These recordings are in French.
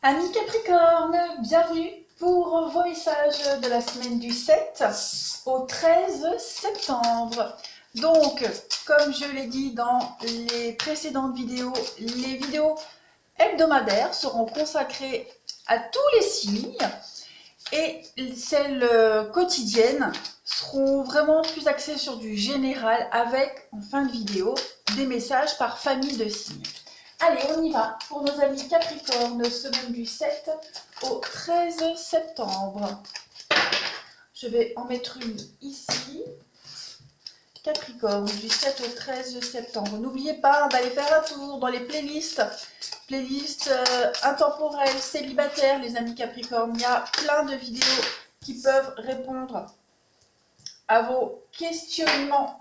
Amis Capricorne, bienvenue pour vos messages de la semaine du 7 au 13 septembre. Donc, comme je l'ai dit dans les précédentes vidéos, les vidéos hebdomadaires seront consacrées à tous les signes et celles quotidiennes seront vraiment plus axées sur du général avec, en fin de vidéo, des messages par famille de signes. Allez, on y va pour nos amis Capricorne, semaine du 7 au 13 septembre. Je vais en mettre une ici. Capricorne, du 7 au 13 septembre. N'oubliez pas d'aller faire un tour dans les playlists. Playlists intemporelles, célibataires, les amis Capricorne. Il y a plein de vidéos qui peuvent répondre à vos questionnements.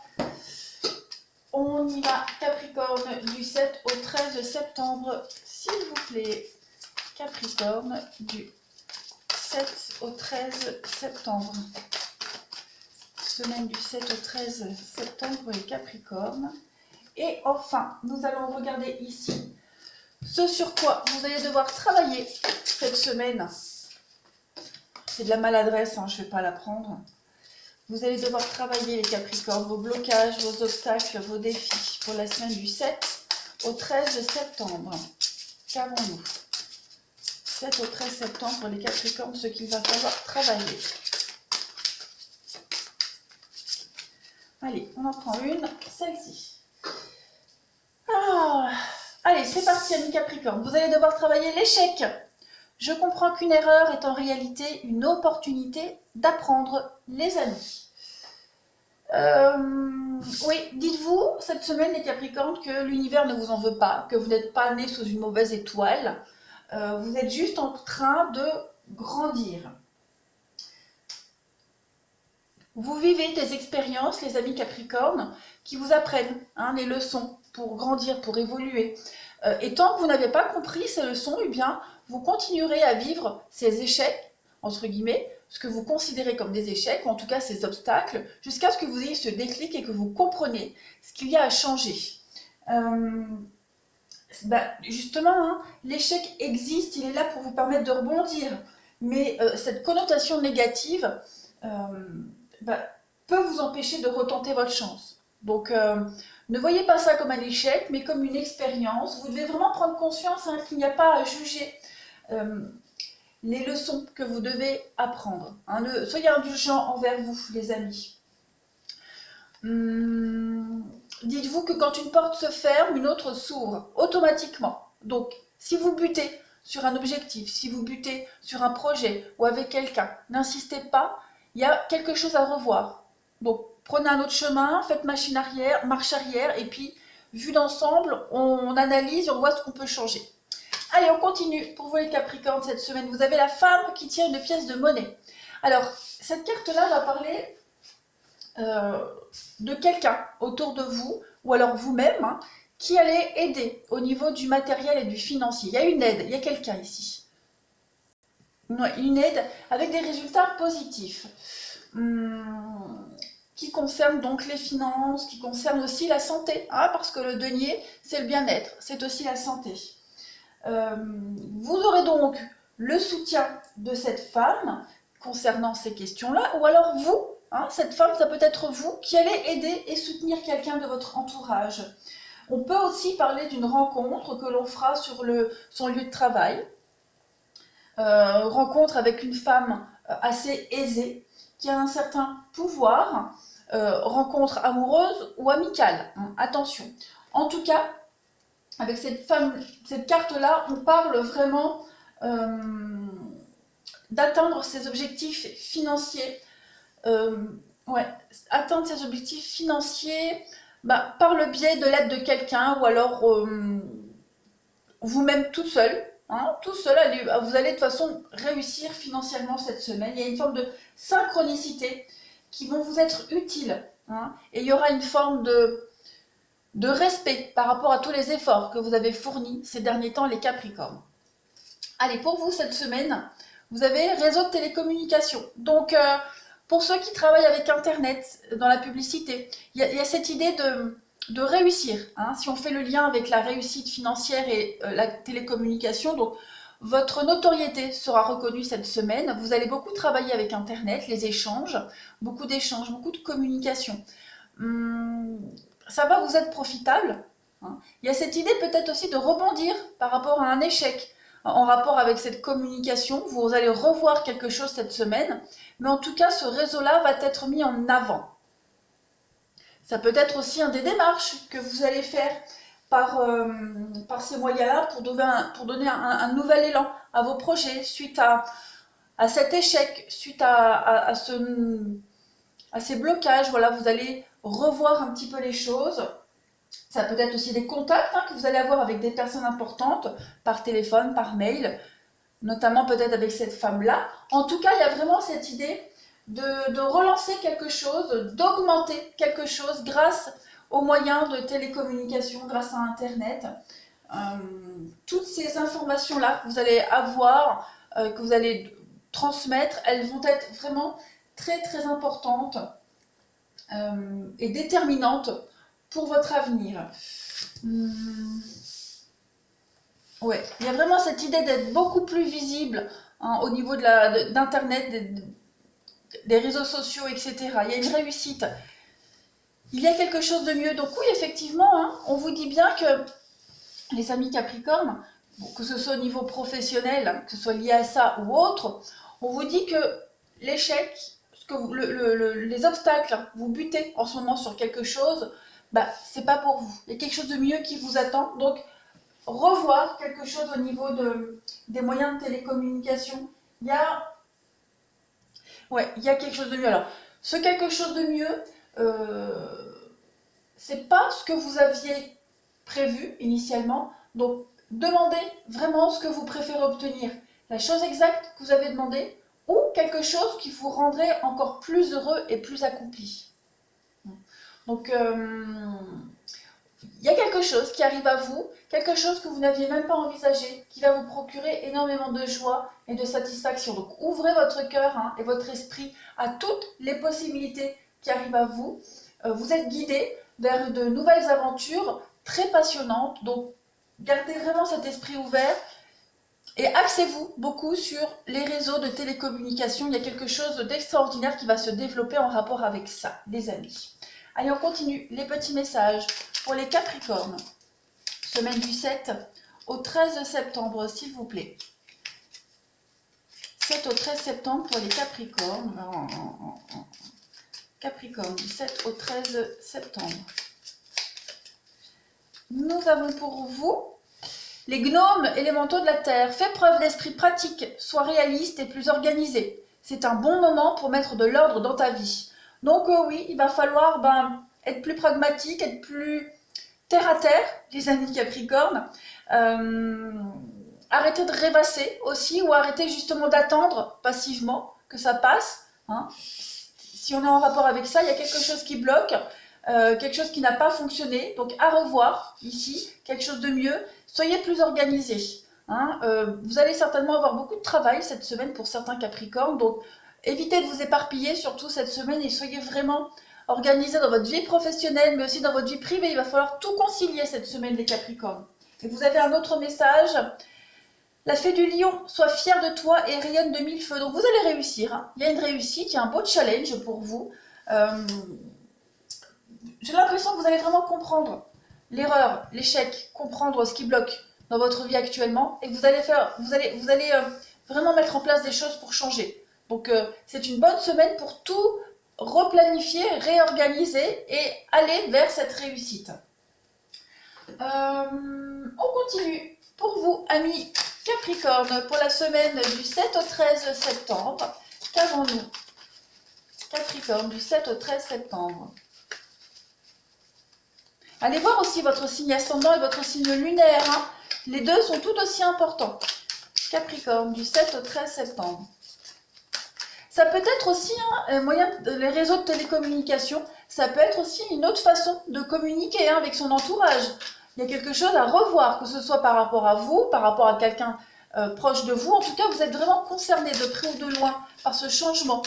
On y va, Capricorne, du 7 au 13 septembre, s'il vous plaît. Capricorne, du 7 au 13 septembre. Semaine du 7 au 13 septembre, les Capricornes. Et enfin, nous allons regarder ici ce sur quoi vous allez devoir travailler cette semaine. C'est de la maladresse, hein, je ne vais pas la prendre. Vous allez devoir travailler les Capricornes, vos blocages, vos obstacles, vos défis pour la semaine du 7 au 13 septembre. Qu'avons-nous? 7 au 13 septembre, les Capricornes, ce qu'il va falloir travailler. Allez, on en prend une, celle-ci. Allez, c'est parti, amis Capricornes. Vous allez devoir travailler l'échec. Je comprends qu'une erreur est en réalité une opportunité d'apprendre, les amis. Oui, dites-vous cette semaine, les Capricornes, que l'univers ne vous en veut pas, que vous n'êtes pas né sous une mauvaise étoile. Vous êtes juste en train de grandir. Vous vivez des expériences, les amis Capricornes, qui vous apprennent les leçons pour grandir, pour évoluer. Et tant que vous n'avez pas compris ces leçons, eh bien, vous continuerez à vivre ces échecs, entre guillemets, ce que vous considérez comme des échecs, ou en tout cas ces obstacles, jusqu'à ce que vous ayez ce déclic et que vous compreniez ce qu'il y a à changer. Justement, l'échec existe, il est là pour vous permettre de rebondir, mais cette connotation négative peut vous empêcher de retenter votre chance. Donc, ne voyez pas ça comme un échec, mais comme une expérience. Vous devez vraiment prendre conscience qu'il n'y a pas à juger les leçons que vous devez apprendre. Soyez indulgents envers vous, les amis. Dites-vous que quand une porte se ferme, une autre s'ouvre automatiquement. Donc, si vous butez sur un objectif, si vous butez sur un projet ou avec quelqu'un, n'insistez pas, il y a quelque chose à revoir. Donc, prenez un autre chemin, faites marche arrière, et puis, vu d'ensemble, on analyse et on voit ce qu'on peut changer. Allez, on continue. Pour vous les Capricornes, cette semaine, vous avez la femme qui tient une pièce de monnaie. Alors, cette carte-là va parler de quelqu'un autour de vous, ou alors vous-même, qui allait aider au niveau du matériel et du financier. Il y a une aide, il y a quelqu'un ici. Une aide avec des résultats positifs. Qui concerne donc les finances, qui concerne aussi la santé, parce que le denier, c'est le bien-être, c'est aussi la santé. Vous aurez donc le soutien de cette femme concernant ces questions-là, ou alors vous, cette femme, ça peut être vous qui allez aider et soutenir quelqu'un de votre entourage. On peut aussi parler d'une rencontre que l'on fera sur son lieu de travail, rencontre avec une femme assez aisée, qui a un certain pouvoir, rencontre amoureuse ou amicale, attention. En tout cas, avec cette carte-là, on parle vraiment d'atteindre ses objectifs financiers. Atteindre ses objectifs financiers par le biais de l'aide de quelqu'un, ou alors vous-même tout seul. Vous allez de toute façon réussir financièrement cette semaine. Il y a une forme de synchronicité qui vont vous être utiles. Et il y aura une forme de respect par rapport à tous les efforts que vous avez fournis ces derniers temps, les Capricornes. Allez, pour vous, cette semaine, vous avez le réseau de télécommunications. Donc, pour ceux qui travaillent avec Internet, dans la publicité, il y a cette idée de réussir. Si on fait le lien avec la réussite financière et la télécommunication, donc Votre notoriété sera reconnue cette semaine. Vous allez beaucoup travailler avec Internet, les échanges, beaucoup de communication. Ça va vous être profitable. Hein. Il y a cette idée peut-être aussi de rebondir par rapport à un échec en rapport avec cette communication. Vous allez revoir quelque chose cette semaine, mais en tout cas, ce réseau-là va être mis en avant. Ça peut être aussi un des démarches que vous allez faire par ces moyens-là pour donner un nouvel élan à vos projets suite à cet échec, suite à ces blocages. Voilà, vous allez revoir un petit peu les choses. Ça peut être aussi des contacts que vous allez avoir avec des personnes importantes, par téléphone, par mail, notamment peut-être avec cette femme-là. En tout cas, il y a vraiment cette idée de relancer quelque chose, d'augmenter quelque chose grâce aux moyens de télécommunication, grâce à Internet. Toutes ces informations-là que vous allez avoir, que vous allez transmettre, elles vont être vraiment très très importantes et déterminantes pour votre avenir. Ouais, il y a vraiment cette idée d'être beaucoup plus visible au niveau d'Internet, des réseaux sociaux, etc. Il y a une réussite. Il y a quelque chose de mieux. Donc oui, effectivement, on vous dit bien que les amis Capricorne, que ce soit au niveau professionnel, que ce soit lié à ça ou autre, on vous dit que l'échec, les obstacles, vous butez en ce moment sur quelque chose, c'est pas pour vous. Il y a quelque chose de mieux qui vous attend. Donc, revoir quelque chose au niveau des moyens de télécommunication. Il y a quelque chose de mieux. Alors, ce quelque chose de mieux, c'est pas ce que vous aviez prévu initialement. Donc, demandez vraiment ce que vous préférez obtenir. La chose exacte que vous avez demandé ou quelque chose qui vous rendrait encore plus heureux et plus accompli. Donc, il y a quelque chose qui arrive à vous, quelque chose que vous n'aviez même pas envisagé, qui va vous procurer énormément de joie et de satisfaction. Donc, ouvrez votre cœur et votre esprit à toutes les possibilités qui arrivent à vous. Vous êtes guidé vers de nouvelles aventures très passionnantes. Donc, gardez vraiment cet esprit ouvert et axez-vous beaucoup sur les réseaux de télécommunication. Il y a quelque chose d'extraordinaire qui va se développer en rapport avec ça, les amis. Allez, on continue. Les petits messages pour les Capricornes. Semaine du 7 au 13 septembre, s'il vous plaît. 7 au 13 septembre pour les Capricornes. Capricorne, du 7 au 13 septembre. Nous avons pour vous les gnomes élémentaux de la Terre. Fais preuve d'esprit pratique, sois réaliste et plus organisé. C'est un bon moment pour mettre de l'ordre dans ta vie. Donc oui, il va falloir être plus pragmatique, être plus terre à terre, les amis Capricorne. Arrêtez de rêvasser aussi ou arrêtez justement d'attendre passivement que ça passe. Si on est en rapport avec ça, il y a quelque chose qui bloque, quelque chose qui n'a pas fonctionné. Donc à revoir ici, quelque chose de mieux. Soyez plus organisés. Vous allez certainement avoir beaucoup de travail cette semaine pour certains Capricornes. Donc évitez de vous éparpiller, surtout cette semaine, et soyez vraiment organisés dans votre vie professionnelle, mais aussi dans votre vie privée. Il va falloir tout concilier cette semaine, les Capricornes. Et vous avez un autre message. La fée du lion, sois fière de toi et rayonne de mille feux. Donc vous allez réussir. Il y a une réussite, il y a un beau challenge pour vous. J'ai l'impression que vous allez vraiment comprendre l'erreur, l'échec, comprendre ce qui bloque dans votre vie actuellement. Et vous allez vraiment mettre en place des choses pour changer. Donc c'est une bonne semaine pour tout replanifier, réorganiser et aller vers cette réussite. On continue. Pour vous, amis Capricorne, pour la semaine du 7 au 13 septembre, qu'avons-nous? Capricorne, du 7 au 13 septembre. Allez voir aussi votre signe ascendant et votre signe lunaire. Les deux sont tout aussi importants. Capricorne, du 7 au 13 septembre. Ça peut être aussi un moyen, les réseaux de télécommunication, ça peut être aussi une autre façon de communiquer avec son entourage. Il y a quelque chose à revoir, que ce soit par rapport à vous, par rapport à quelqu'un proche de vous. En tout cas, vous êtes vraiment concerné de près ou de loin par ce changement.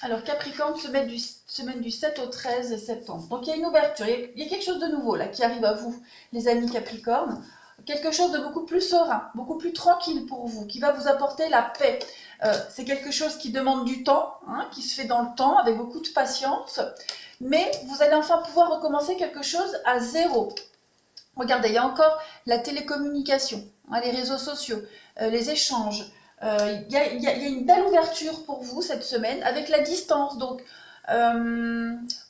Alors, Capricorne, semaine du 7 au 13 septembre. Donc, il y a une ouverture, il y a quelque chose de nouveau là qui arrive à vous, les amis Capricorne. quelque chose de beaucoup plus serein, beaucoup plus tranquille pour vous, qui va vous apporter la paix. C'est quelque chose qui demande du temps, hein, qui se fait dans le temps, avec beaucoup de patience, mais vous allez enfin pouvoir recommencer quelque chose à zéro. Regardez, il y a encore la télécommunication, hein, les réseaux sociaux, les échanges. Il y a une belle ouverture pour vous cette semaine avec la distance. Donc,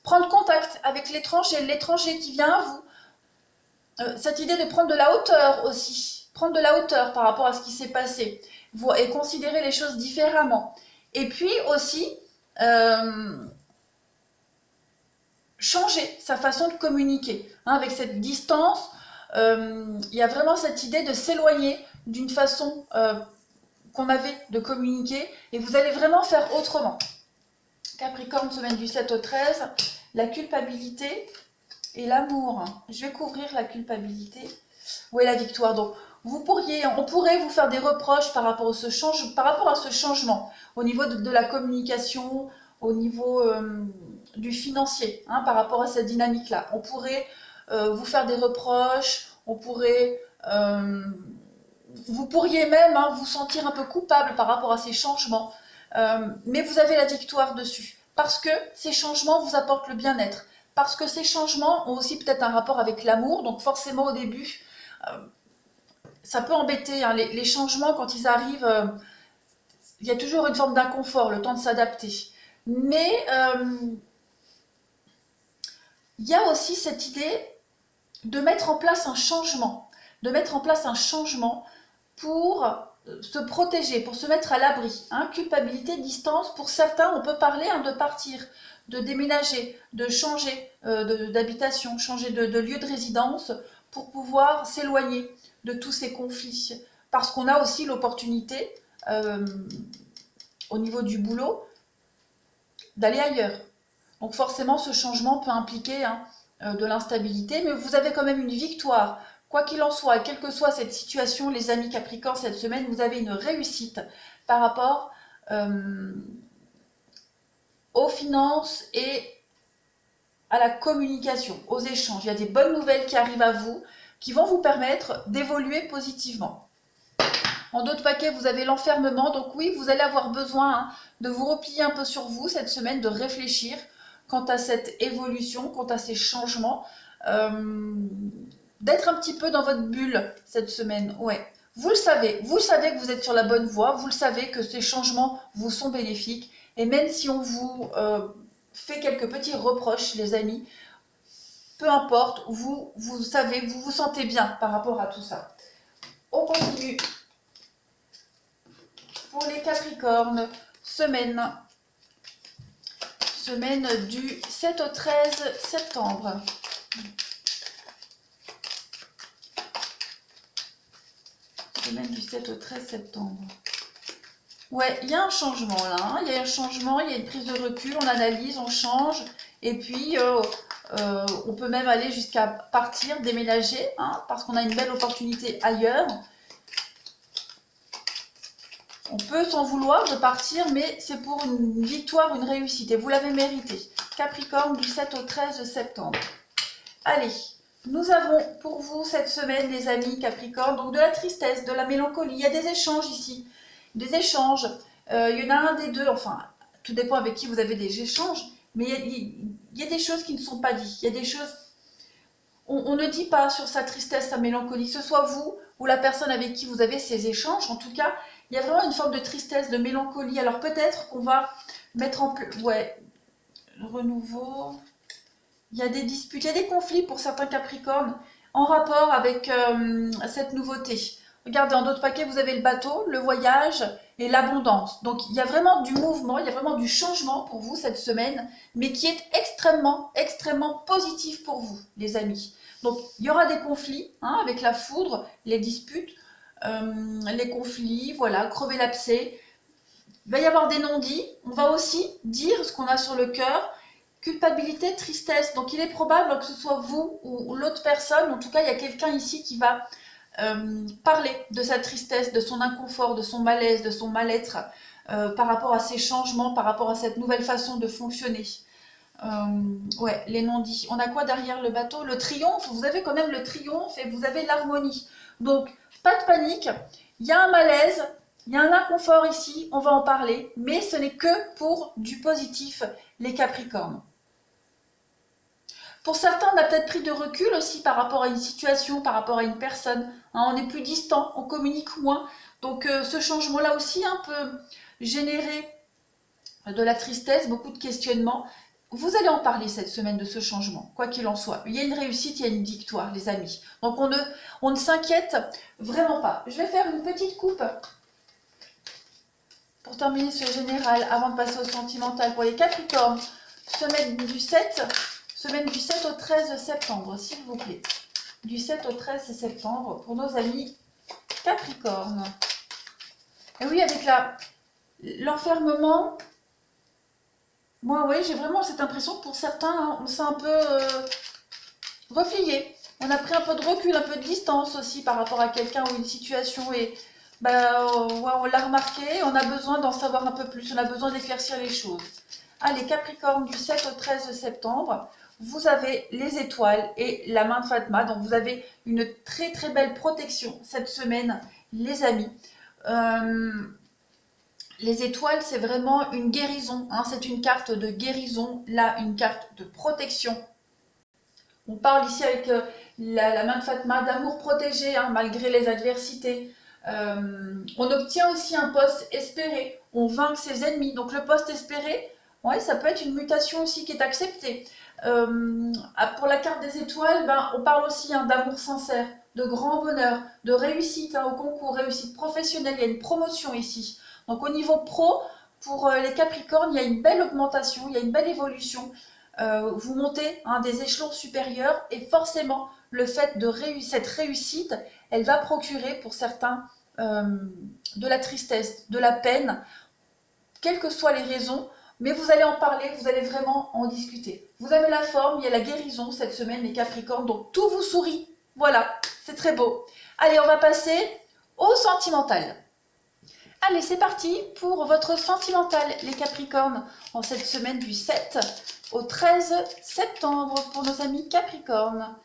prendre contact avec l'étranger qui vient à vous. Cette idée de prendre de la hauteur aussi. Prendre de la hauteur par rapport à ce qui s'est passé. Et considérer les choses différemment. Et puis aussi, changer sa façon de communiquer. Hein, avec cette distance, il y a vraiment cette idée de s'éloigner d'une façon qu'on avait de communiquer et vous allez vraiment faire autrement. Capricorne, semaine du 7 au 13, la culpabilité et l'amour. Je vais couvrir la culpabilité. Où est la victoire? Donc, on pourrait vous faire des reproches par rapport à ce changement, au niveau de la communication, au niveau du financier, hein, par rapport à cette dynamique-là. On pourrait vous faire des reproches, vous pourriez même vous sentir un peu coupable par rapport à ces changements, mais vous avez la victoire dessus, parce que ces changements vous apportent le bien-être, parce que ces changements ont aussi peut-être un rapport avec l'amour, donc forcément au début, ça peut embêter, hein, les changements quand ils arrivent, il y a toujours une forme d'inconfort, le temps de s'adapter, mais il y a aussi cette idée de mettre en place un changement, pour se protéger, pour se mettre à l'abri. Hein, culpabilité, distance, pour certains, on peut parler de partir, de déménager, de changer d'habitation, changer de lieu de résidence pour pouvoir s'éloigner de tous ces conflits. Parce qu'on a aussi l'opportunité, au niveau du boulot, d'aller ailleurs. Donc forcément, ce changement peut impliquer de l'instabilité, mais vous avez quand même une victoire. Quoi qu'il en soit, quelle que soit cette situation, les amis Capricorne, cette semaine, vous avez une réussite par rapport aux finances et à la communication, aux échanges. Il y a des bonnes nouvelles qui arrivent à vous, qui vont vous permettre d'évoluer positivement. En d'autres paquets, vous avez l'enfermement. Donc oui, vous allez avoir besoin de vous replier un peu sur vous cette semaine, de réfléchir quant à cette évolution, quant à ces changements. D'être un petit peu dans votre bulle cette semaine, ouais. Vous le savez que vous êtes sur la bonne voie, vous le savez que ces changements vous sont bénéfiques, et même si on vous fait quelques petits reproches, les amis, peu importe, vous savez, vous vous sentez bien par rapport à tout ça. On continue. Pour les Capricornes, semaine du 7 au 13 septembre. Semaine du 7 au 13 septembre. Ouais, il y a un changement là, hein. Il y a un changement, il y a une prise de recul, on analyse, on change, et puis on peut même aller jusqu'à partir, déménager, hein, parce qu'on a une belle opportunité ailleurs. On peut s'en vouloir de partir, mais c'est pour une victoire, une réussite, et vous l'avez mérité. Capricorne du 7 au 13 septembre. Allez, nous avons pour vous cette semaine, les amis Capricorne, donc de la tristesse, de la mélancolie. Il y a des échanges ici, des échanges. Il y en a un des deux, enfin, tout dépend avec qui vous avez des échanges, mais il y a des choses qui ne sont pas dites. Il y a des choses, on ne dit pas sur sa tristesse, sa mélancolie, que ce soit vous ou la personne avec qui vous avez ces échanges. En tout cas, il y a vraiment une forme de tristesse, de mélancolie. Alors peut-être qu'on va mettre en place, ouais, renouveau. Il y a des disputes, il y a des conflits pour certains Capricornes en rapport avec cette nouveauté. Regardez, en d'autres paquets, vous avez le bateau, le voyage et l'abondance. Donc, il y a vraiment du mouvement, il y a vraiment du changement pour vous cette semaine, mais qui est extrêmement, extrêmement positif pour vous, les amis. Donc, il y aura des conflits avec la foudre, les disputes, les conflits, voilà, crever l'abcès. Il va y avoir des non-dits. On va aussi dire ce qu'on a sur le cœur. Culpabilité, tristesse. Donc, il est probable que ce soit vous ou l'autre personne. En tout cas, il y a quelqu'un ici qui va parler de sa tristesse, de son inconfort, de son malaise, de son mal-être par rapport à ces changements, par rapport à cette nouvelle façon de fonctionner. Ouais, les non-dits. On a quoi derrière le bateau? Le triomphe. Vous avez quand même le triomphe et vous avez l'harmonie. Donc, pas de panique, il y a un malaise, il y a un inconfort ici, on va en parler, mais ce n'est que pour du positif, les Capricornes. Pour certains, on a peut-être pris de recul aussi par rapport à une situation, par rapport à une personne. Hein, on est plus distant, on communique moins. Donc ce changement-là aussi peut générer de la tristesse, beaucoup de questionnements. Vous allez en parler cette semaine de ce changement, quoi qu'il en soit. Il y a une réussite, il y a une victoire, les amis. Donc on ne s'inquiète vraiment pas. Je vais faire une petite coupe pour terminer ce général avant de passer au sentimental pour les Capricornes. Semaine du 7 au 13 septembre, s'il vous plaît. Du 7 au 13 septembre pour nos amis Capricornes. Et oui, avec l'enfermement, moi, oui, j'ai vraiment cette impression que pour certains, on s'est un peu replié. On a pris un peu de recul, un peu de distance aussi par rapport à quelqu'un ou une situation. Et on l'a remarqué, on a besoin d'en savoir un peu plus, on a besoin d'éclaircir les choses. Allez, Capricorne, du 7 au 13 septembre, vous avez les étoiles et la main de Fatma. Donc, vous avez une très, très belle protection cette semaine, les amis. Les étoiles, c'est vraiment une guérison. Hein, c'est une carte de guérison. Là, une carte de protection. On parle ici avec la main de Fatma d'amour protégé, hein, malgré les adversités. On obtient aussi un poste espéré. On vainc ses ennemis. Donc, le poste espéré, ouais, ça peut être une mutation aussi qui est acceptée. Pour la carte des étoiles, on parle aussi d'amour sincère, de grand bonheur, de réussite au concours, réussite professionnelle. Il y a une promotion ici. Donc au niveau pro, pour les Capricornes, il y a une belle augmentation, il y a une belle évolution. Vous montez des échelons supérieurs et forcément, le fait de cette réussite, elle va procurer pour certains de la tristesse, de la peine, quelles que soient les raisons. Mais vous allez en parler, vous allez vraiment en discuter. Vous avez la forme, il y a la guérison cette semaine, les Capricornes, donc tout vous sourit. Voilà, c'est très beau. Allez, on va passer au sentimental. Allez, c'est parti pour votre sentimental, les Capricornes, en cette semaine du 7 au 13 septembre pour nos amis Capricornes.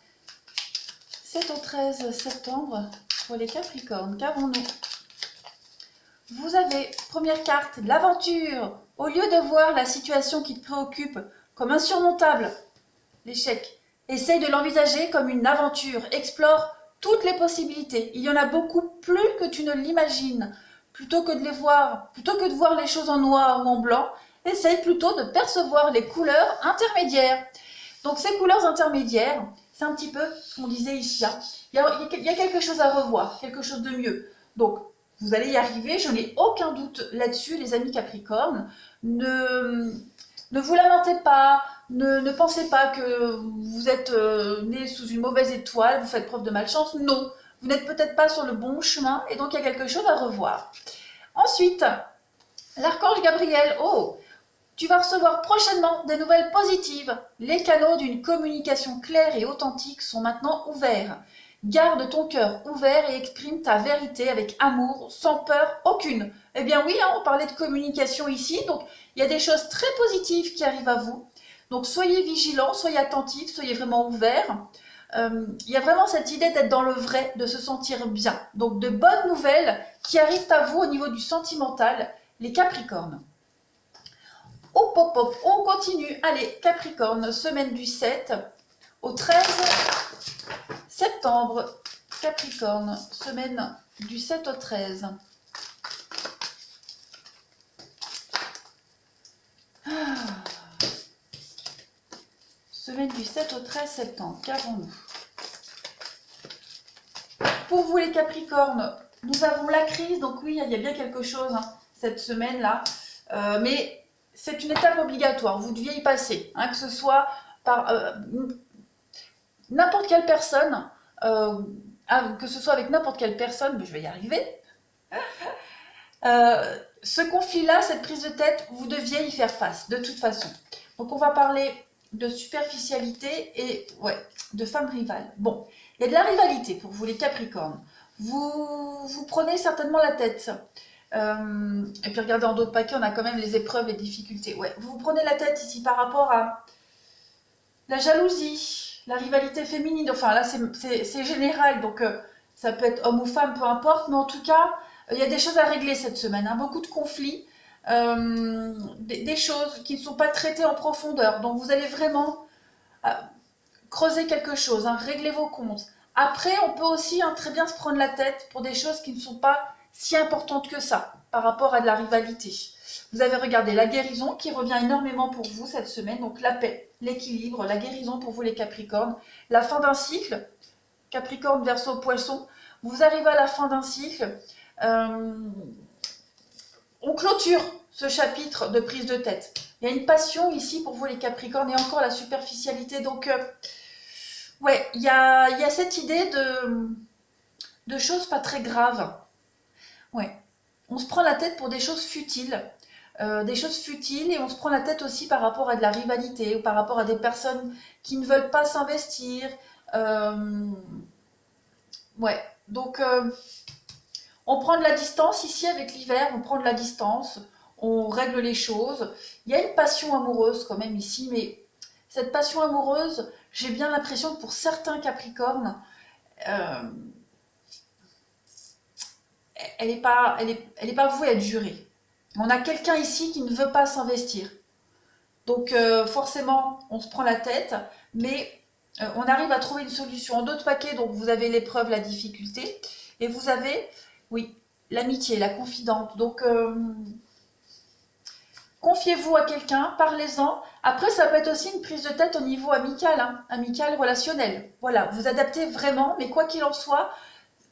7 au 13 septembre pour les Capricornes, qu'avons-nous? Vous avez, première carte, l'aventure. Au lieu de voir la situation qui te préoccupe comme insurmontable, l'échec, essaye de l'envisager comme une aventure. Explore toutes les possibilités. Il y en a beaucoup plus que tu ne l'imagines. Plutôt que de voir les choses en noir ou en blanc, essaye plutôt de percevoir les couleurs intermédiaires. Donc ces couleurs intermédiaires, c'est un petit peu ce qu'on disait ici. Il y a quelque chose à revoir, quelque chose de mieux. Donc vous allez y arriver, je n'ai aucun doute là-dessus, les amis Capricornes. Ne vous lamentez pas, ne pensez pas que vous êtes né sous une mauvaise étoile, vous faites preuve de malchance. Non, vous n'êtes peut-être pas sur le bon chemin et donc il y a quelque chose à revoir. Ensuite, l'archange Gabriel, oh, tu vas recevoir prochainement des nouvelles positives. Les canaux d'une communication claire et authentique sont maintenant ouverts. Garde ton cœur ouvert et exprime ta vérité avec amour, sans peur aucune. Eh bien oui, on parlait de communication ici, donc il y a des choses très positives qui arrivent à vous. Donc soyez vigilants, soyez attentifs, soyez vraiment ouverts. Il y a vraiment cette idée d'être dans le vrai, de se sentir bien. Donc de bonnes nouvelles qui arrivent à vous au niveau du sentimental, les Capricornes. Hop, hop, hop, on continue. Allez, Capricorne, semaine du 7 au 13 septembre. Capricorne, semaine du 7 au 13. Semaine du 7 au 13 septembre, qu'avons-nous? Pour vous les Capricornes, nous avons la crise, donc oui, il y a bien quelque chose cette semaine-là, mais c'est une étape obligatoire, vous deviez y passer, que ce soit par n'importe quelle personne, que ce soit avec n'importe quelle personne, mais je vais y arriver. Ce conflit-là, cette prise de tête, vous deviez y faire face, de toute façon. Donc on va parler de superficialité et de femmes rivales. Bon, il y a de la rivalité pour vous les Capricornes. Vous prenez certainement la tête. Et puis regardez en d'autres paquets, on a quand même les épreuves, les difficultés. Ouais, vous prenez la tête ici par rapport à la jalousie, la rivalité féminine. Enfin là, c'est général. Donc Ça peut être homme ou femme, peu importe, mais en tout cas, il y a des choses à régler cette semaine, hein, beaucoup de conflits, des choses qui ne sont pas traitées en profondeur. Donc vous allez vraiment creuser quelque chose, hein, régler vos comptes. Après, on peut aussi très bien se prendre la tête pour des choses qui ne sont pas si importantes que ça par rapport à de la rivalité. Vous avez regardé la guérison qui revient énormément pour vous cette semaine, donc la paix, l'équilibre, la guérison pour vous les Capricornes, la fin d'un cycle, Capricorne, Verseau, Poisson, vous arrivez à la fin d'un cycle, on clôture ce chapitre de prise de tête. Il y a une passion ici pour vous les Capricornes et encore la superficialité, donc ouais, il y a cette idée de choses pas très graves. Ouais, on se prend la tête pour des choses futiles. Et on se prend la tête aussi par rapport à de la rivalité ou par rapport à des personnes qui ne veulent pas s'investir. Ouais, donc on prend de la distance ici avec l'hiver, on prend de la distance, on règle les choses. Il y a une passion amoureuse quand même ici, mais cette passion amoureuse, j'ai bien l'impression que pour certains Capricornes, elle n'est pas vouée à être durée. On a quelqu'un ici qui ne veut pas s'investir. Donc forcément, on se prend la tête, mais on arrive à trouver une solution. En d'autres paquets, donc vous avez l'épreuve, la difficulté, et vous avez, oui, l'amitié, la confidente. Donc confiez-vous à quelqu'un, parlez-en. Après, ça peut être aussi une prise de tête au niveau amical, hein, amical, relationnel. Voilà, vous adaptez vraiment, mais quoi qu'il en soit,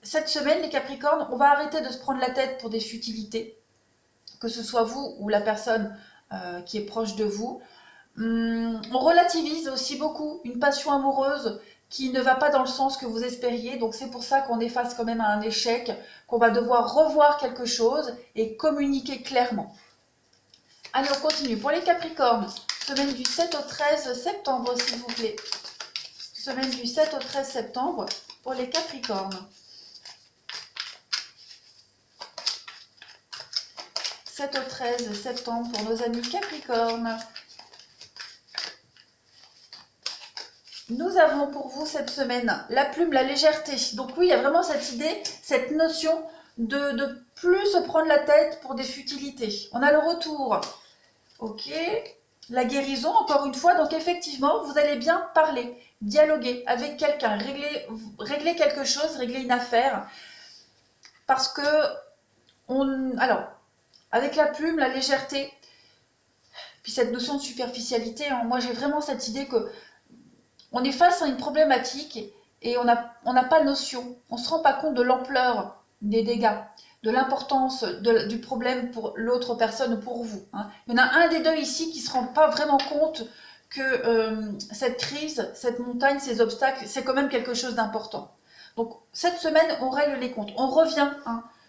cette semaine, les Capricornes, on va arrêter de se prendre la tête pour des futilités, que ce soit vous ou la personne qui est proche de vous. On relativise aussi beaucoup une passion amoureuse qui ne va pas dans le sens que vous espériez, donc c'est pour ça qu'on est face quand même à un échec, qu'on va devoir revoir quelque chose et communiquer clairement. Allez, on continue. Pour les Capricornes, semaine du 7 au 13 septembre, s'il vous plaît. Semaine du 7 au 13 septembre pour les Capricornes. 7 au 13 septembre pour nos amis Capricornes. Nous avons pour vous cette semaine la plume, la légèreté. Donc oui, il y a vraiment cette idée, cette notion de plus se prendre la tête pour des futilités. On a le retour. Ok. La guérison, encore une fois. Donc effectivement, vous allez bien parler, dialoguer avec quelqu'un, régler quelque chose, régler une affaire. Parce que, alors, avec la plume, la légèreté, puis cette notion de superficialité, hein, moi j'ai vraiment cette idée que on est face à une problématique et on n'a pas notion, on ne se rend pas compte de l'ampleur des dégâts, de l'importance du problème pour l'autre personne ou pour vous. Hein. Il y en a un des deux ici qui ne se rend pas vraiment compte que cette crise, cette montagne, ces obstacles, c'est quand même quelque chose d'important. Donc cette semaine, on règle les comptes, on revient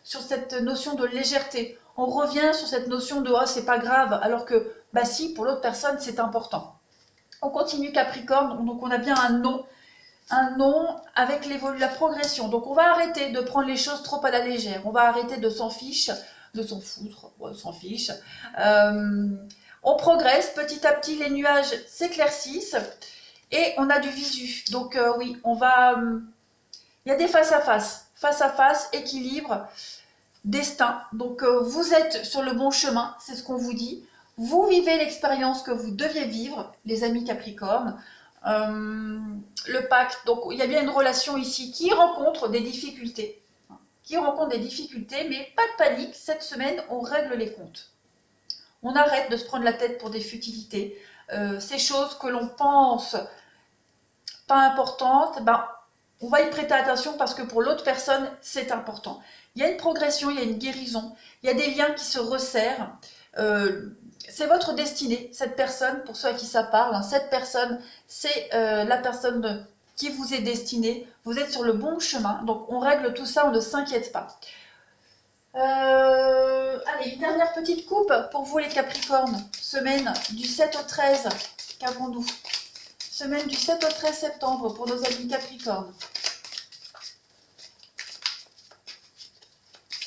sur cette notion de légèreté, on revient sur cette notion de « oh, c'est pas grave », alors que, bah si, pour l'autre personne, c'est important. On continue Capricorne, donc on a bien un non avec la progression. Donc on va arrêter de prendre les choses trop à la légère, on va arrêter de s'en fiche, de s'en foutre, on s'en fiche. On progresse, petit à petit les nuages s'éclaircissent et on a du visu. Donc oui, on va... il y a des face à face, équilibre, destin. Donc vous êtes sur le bon chemin, c'est ce qu'on vous dit. Vous vivez l'expérience que vous deviez vivre, les amis Capricorne. Le pacte, donc il y a bien une relation ici qui rencontre des difficultés. Mais pas de panique, cette semaine, on règle les comptes. On arrête de se prendre la tête pour des futilités. Ces choses que l'on pense pas importantes, ben, on va y prêter attention parce que pour l'autre personne, c'est important. Il y a une progression, il y a une guérison, il y a des liens qui se resserrent. C'est votre destinée, cette personne, pour ceux à qui ça parle, hein, cette personne, c'est la personne qui vous est destinée. Vous êtes sur le bon chemin, donc on règle tout ça, on ne s'inquiète pas. Allez, une dernière petite coupe pour vous les Capricornes. Semaine du 7 au 13, qu'avons-nous? Semaine du 7 au 13 septembre pour nos amis Capricornes.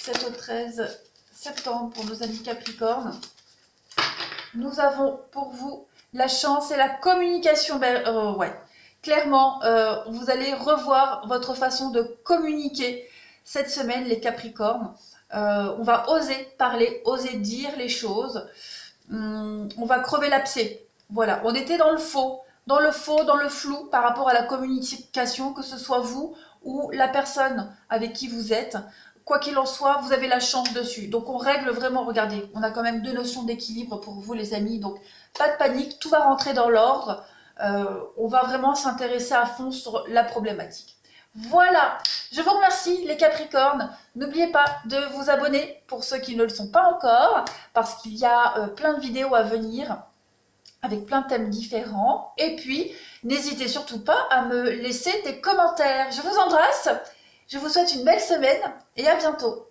7 au 13 septembre pour nos amis Capricornes. Nous avons pour vous la chance et la communication. Ouais. Clairement, vous allez revoir votre façon de communiquer cette semaine, les Capricornes. On va oser parler, oser dire les choses. On va crever l'abcès. Voilà, on était dans le faux, dans le faux, dans le flou par rapport à la communication, que ce soit vous ou la personne avec qui vous êtes. Quoi qu'il en soit, vous avez la chance dessus. Donc on règle vraiment, regardez, on a quand même 2 notions d'équilibre pour vous les amis. Donc pas de panique, tout va rentrer dans l'ordre. On va vraiment s'intéresser à fond sur la problématique. Voilà, je vous remercie les Capricornes. N'oubliez pas de vous abonner pour ceux qui ne le sont pas encore, parce qu'il y a plein de vidéos à venir avec plein de thèmes différents. Et puis, n'hésitez surtout pas à me laisser des commentaires. Je vous embrasse, je vous souhaite une belle semaine et à bientôt.